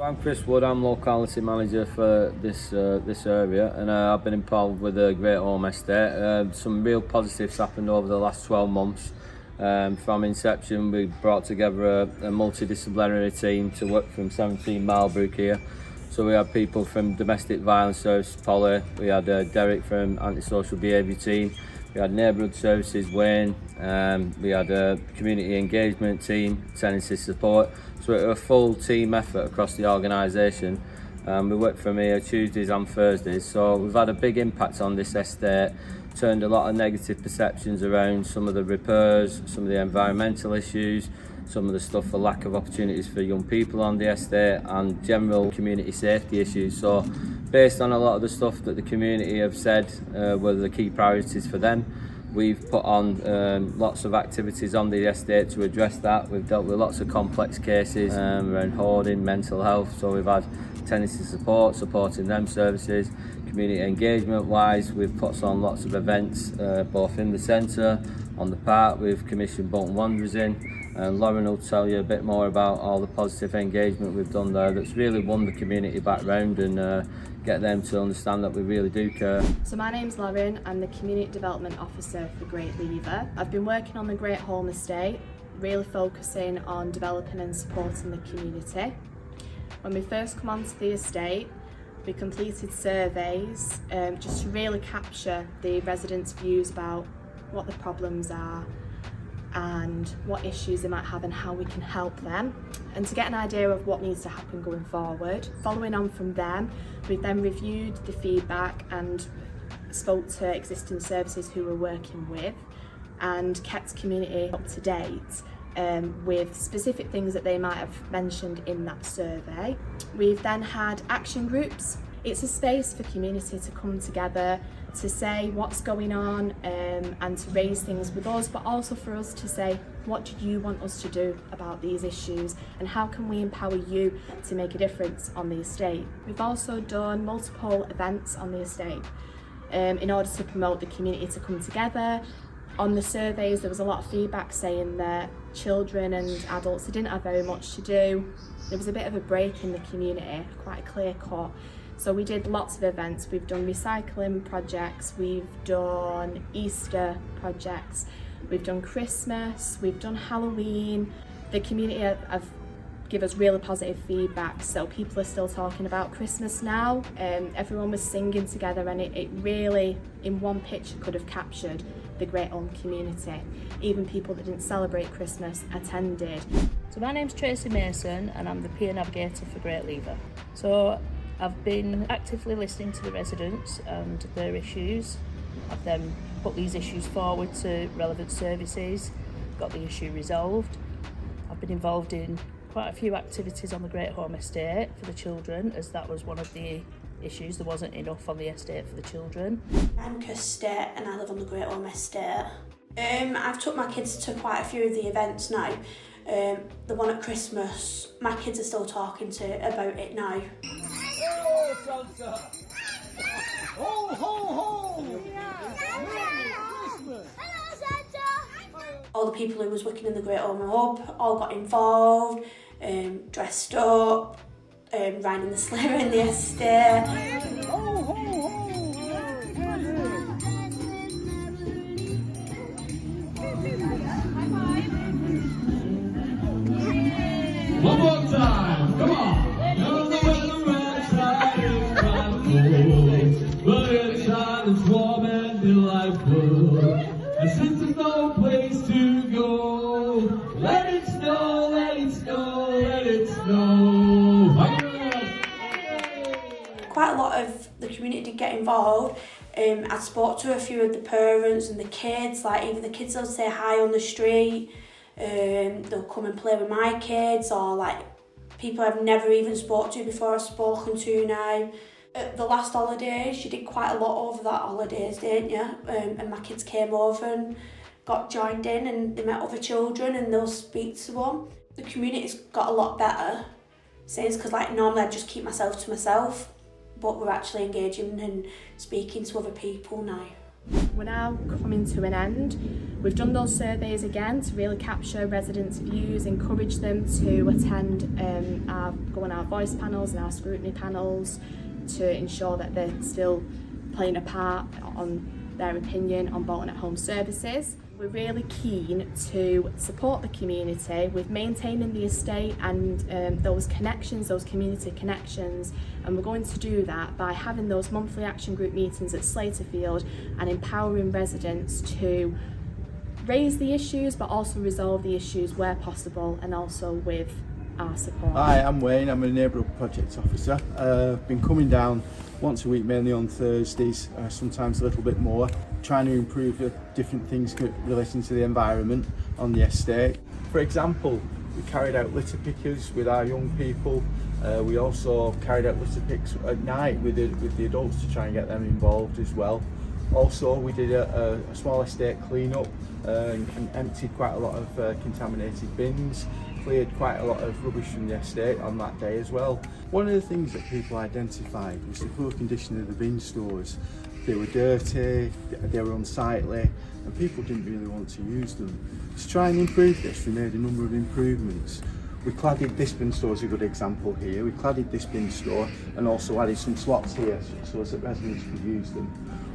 So I'm Chris Wood, I'm locality manager for this area, and I've been involved with the Great Holme estate. Some real positives happened over the last 12 months. From inception, we brought together a multidisciplinary team to work from 17 Marlborough here. So we had people from domestic violence service, Polly, we had Derek from antisocial behaviour team, we had neighbourhood services, Wayne, we had a community engagement team, tenancy support. So it was a full team effort across the organisation. We work from here Tuesdays and Thursdays, so we've had a big impact on this estate, turned a lot of negative perceptions around some of the repairs, some of the environmental issues, some of the stuff for lack of opportunities for young people on the estate, and general community safety issues. So based on a lot of the stuff that the community have said were the key priorities for them, we've put on lots of activities on the estate to address that. We've dealt with lots of complex cases around hoarding, mental health, so we've had tenancy support, supporting them services. Community engagement wise, we've put on lots of events both in the centre, on the park. We've commissioned Bolton Wanderers in, and Lauren will tell you a bit more about all the positive engagement we've done there that's really won the community back round and get them to understand that we really do care. So my name's Lauren, I'm the Community Development Officer for Great Lever. I've been working on the Great Holme estate, really focusing on developing and supporting the community. When we first come onto the estate, we completed surveys just to really capture the residents' views about what the problems are and what issues they might have and how we can help them, and to get an idea of what needs to happen going forward. Following on from them, we then reviewed the feedback and spoke to existing services who we're working with and kept community up to date with specific things that they might have mentioned in that survey. We've then had action groups. It's a space for community to come together, to say what's going on and to raise things with us, but also for us to say, what do you want us to do about these issues and how can we empower you to make a difference on the estate. We've also done multiple events on the estate in order to promote the community to come together. On the surveys, there was a lot of feedback saying that children and adults didn't have very much to do. There was a bit of a break in the community, quite a clear cut. So we did lots of events. We've done recycling projects, we've done Easter projects, we've done Christmas, we've done Halloween. The community have give us really positive feedback, so people are still talking about Christmas now. Everyone was singing together, and it really, in one picture, could have captured the Great Holme community. Even people that didn't celebrate Christmas attended. So my name's Tracy Mason and I'm the peer navigator for Great Lever. So I've been actively listening to the residents and their issues. I've then put these issues forward to relevant services, got the issue resolved. I've been involved in quite a few activities on the Great Holme estate for the children, as that was one of the issues. There wasn't enough on the estate for the children. I'm Kirsty and I live on the Great Holme estate. I've took my kids to quite a few of the events now. The one at Christmas, my kids are still talking about it now. Oh, Santa! Ho, ho, ho! Merry Christmas! Hello, Santa! All the people who was working in the Great Holme Hub all got involved, dressed up, riding the sleigh in the estate. Ho, ho, ho! One more time, come on! Know the weather outside is quite cold, but inside it's warm and delightful. And since there's no place to go, let it snow, let it snow, let it snow. Quite a lot of the community did get involved. I spoke to a few of the parents and the kids, like even the kids will say hi on the street. They'll come and play with my kids, or like people I've never even spoke to before I've spoken to now. At the last holidays, you did quite a lot over that holidays, didn't you? And my kids came over and got joined in, and they met other children and they'll speak to them. The community's got a lot better since, because like normally I just keep myself to myself, but we're actually engaging and speaking to other people now. We're now coming to an end. We've done those surveys again to really capture residents' views, encourage them to attend go on our voice panels and our scrutiny panels to ensure that they're still playing a part on their opinion on Bolton at Home services. We're really keen to support the community with maintaining the estate and those connections, those community connections, and we're going to do that by having those monthly action group meetings at Slaterfield and empowering residents to raise the issues but also resolve the issues where possible and also with our support. Hi, I'm Wayne, I'm a neighbourhood project officer. I've been coming down once a week, mainly on Thursdays, sometimes a little bit more, trying to improve the different things relating to the environment on the estate. For example, we carried out litter pickers with our young people. We also carried out litter picks at night with the adults to try and get them involved as well. Also, we did a small estate clean-up and emptied quite a lot of contaminated bins, cleared quite a lot of rubbish from the estate on that day as well. One of the things that people identified was the poor condition of the bin stores. They were dirty, they were unsightly, and people didn't really want to use them. To try and improve this, we made a number of improvements. We cladded this bin store as a good example here. We cladded this bin store and also added some slots here so that residents could use them.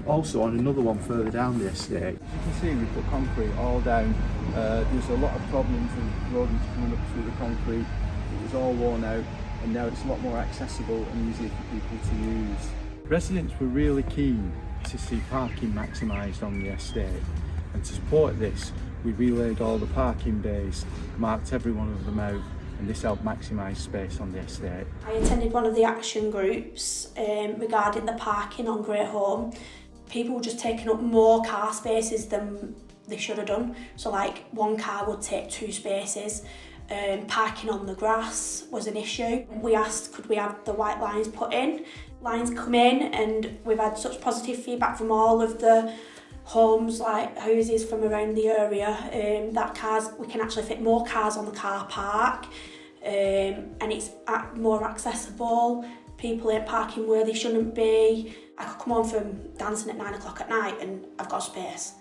Also on another one further down the estate, as you can see, we put concrete all down. There's a lot of problems with rodents coming up through the concrete. It was all worn out and now it's a lot more accessible and easier for people to use. Residents were really keen to see parking maximised on the estate, and to support this we relayed all the parking bays, marked every one of them out, and this helped maximise space on the estate. I attended one of the action groups regarding the parking on Great Holme. People were just taking up more car spaces than they should have done. So like one car would take 2 spaces. Parking on the grass was an issue. We asked could we have the white lines put in. Lines come in and we've had such positive feedback from all of the homes, like houses from around the area, that we can actually fit more cars on the car park, and it's more accessible. People ain't parking where they shouldn't be. I could come home from dancing at 9 o'clock at night and I've got space.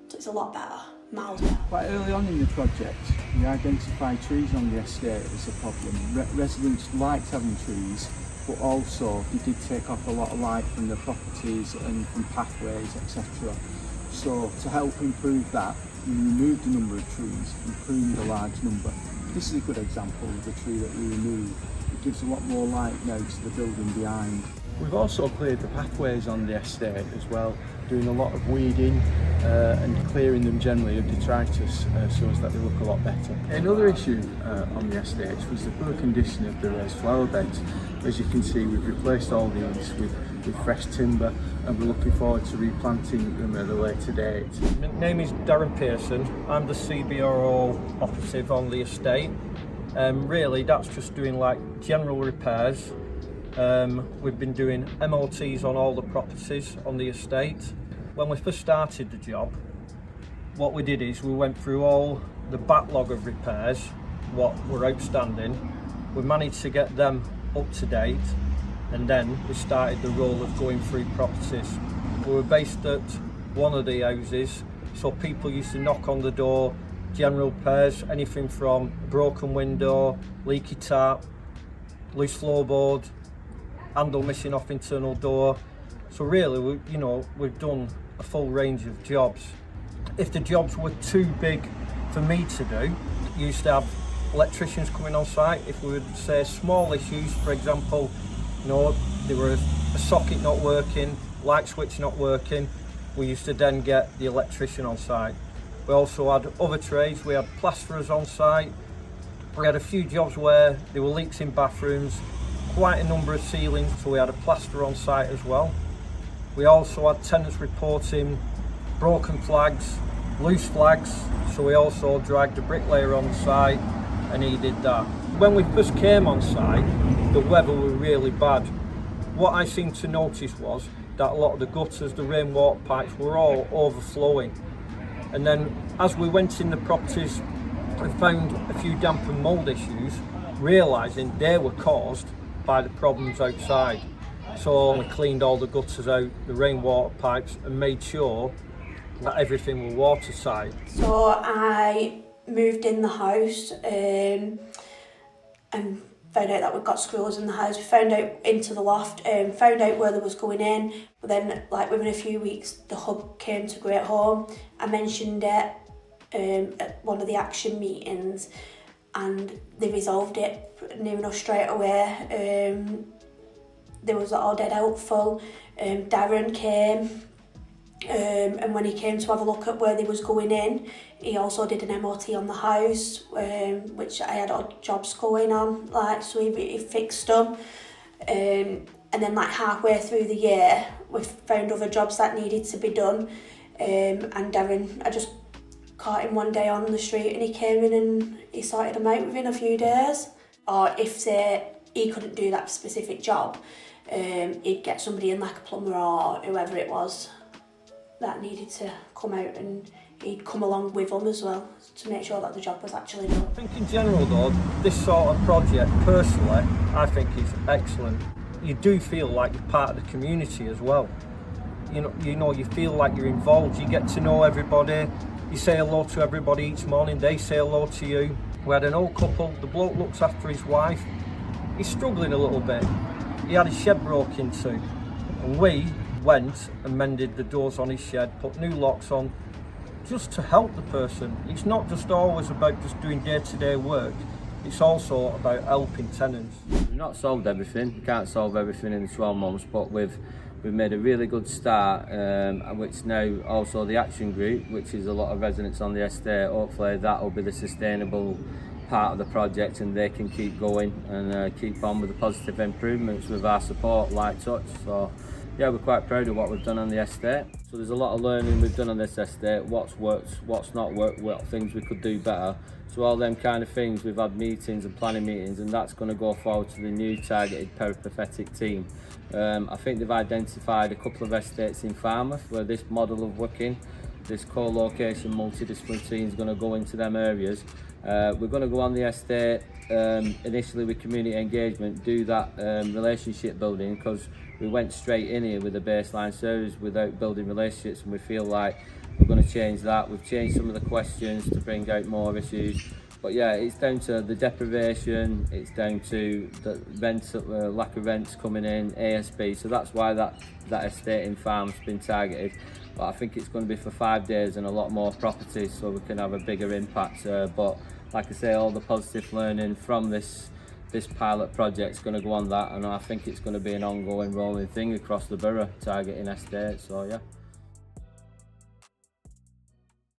So it's a lot better, miles better. Quite early on in the project, we identified trees on the estate as a problem. Residents liked having trees, but also they did take off a lot of light from the properties and from pathways, etc. So to help improve that, we removed a number of trees and pruned a large number. This is a good example of the tree that we removed. It gives a lot more light now to the building behind. We've also cleared the pathways on the estate as well, doing a lot of weeding and clearing them generally of detritus so as that they look a lot better. Another issue on the estate was the poor condition of the raised flower beds. As you can see, we've replaced all these with fresh timber and we're looking forward to replanting them at a later date. My name is Darren Pearson. I'm the CBRO operative on the estate. Really that's just doing like general repairs. We've been doing MOTs on all the properties on the estate. When we first started the job, what we did is we went through all the backlog of repairs, what were outstanding. We managed to get them up to date, and then we started the role of going through properties. We were based at one of the houses, so people used to knock on the door, general repairs, anything from broken window, leaky tap, loose floorboard, handle missing off internal door. So really, we've done a full range of jobs. If the jobs were too big for me to do, we used to have electricians coming on site. If we would say small issues, for example, there were a socket not working, light switch not working, we used to then get the electrician on site. We also had other trades. We had plasterers on site. We had a few jobs where there were leaks in bathrooms, quite a number of ceilings, so we had a plasterer on site as well. We also had tenants reporting broken flags, loose flags, so we also dragged a bricklayer on site and he did that. When we first came on site, the weather was really bad. What I seemed to notice was that a lot of the gutters, the rainwater pipes were all overflowing. And then as we went in the properties and found a few damp and mould issues, realising they were caused by the problems outside. So we cleaned all the gutters out, the rainwater pipes, and made sure that everything was watertight. So I moved in the house and found out that we'd got screws in the house. We found out into the loft, found out where they was going in, but then like within a few weeks the hub came to Great Holme. I mentioned it at one of the action meetings and they resolved it near enough straight away. They was all dead helpful. Darren came and when he came to have a look at where they was going in, he also did an MOT on the house, which I had odd jobs going on, like, so he fixed them. And then like halfway through the year, we found other jobs that needed to be done. And Darren, I just caught him one day on the street and he came in and he sorted them out within a few days. Or if, say, he couldn't do that specific job, he'd get somebody in, like a plumber or whoever it was that needed to come out, and he'd come along with them as well to make sure that the job was actually done. I think in general though, this sort of project, personally, I think is excellent. You do feel like you're part of the community as well. You know, you feel like you're involved, you get to know everybody, you say hello to everybody each morning, they say hello to you. We had an old couple, the bloke looks after his wife, he's struggling a little bit. He had his shed broke into, and we went and mended the doors on his shed, put new locks on, just to help the person. It's not just always about just doing day-to-day work, it's also about helping tenants. We've not solved everything, we can't solve everything in the 12 months, but we've made a really good start, which now also the action group, which is a lot of residents on the estate, hopefully that will be the sustainable part of the project and they can keep going and keep on with the positive improvements with our support, light touch. So yeah, we're quite proud of what we've done on the estate. So there's a lot of learning we've done on this estate, what's worked, what's not worked, what things we could do better. So all them kind of things, we've had meetings and planning meetings, and that's going to go forward to the new targeted peripatetic team. I think they've identified a couple of estates in Farnworth where this model of working, this co-location multidisciplinary team is going to go into them areas. We're going to go on the estate initially with community engagement, do that relationship building, because we went straight in here with a baseline service without building relationships, and we feel like we're going to change that. We've changed some of the questions to bring out more issues, but yeah, it's down to the deprivation, it's down to the rent, lack of rents coming in, ASB, so that's why that estate in Farm has been targeted. But I think it's going to be for 5 days and a lot more properties, so we can have a bigger impact. But like I say, all the positive learning from this pilot project is going to go on that, and I think it's going to be an ongoing rolling thing across the borough, targeting estates. So yeah.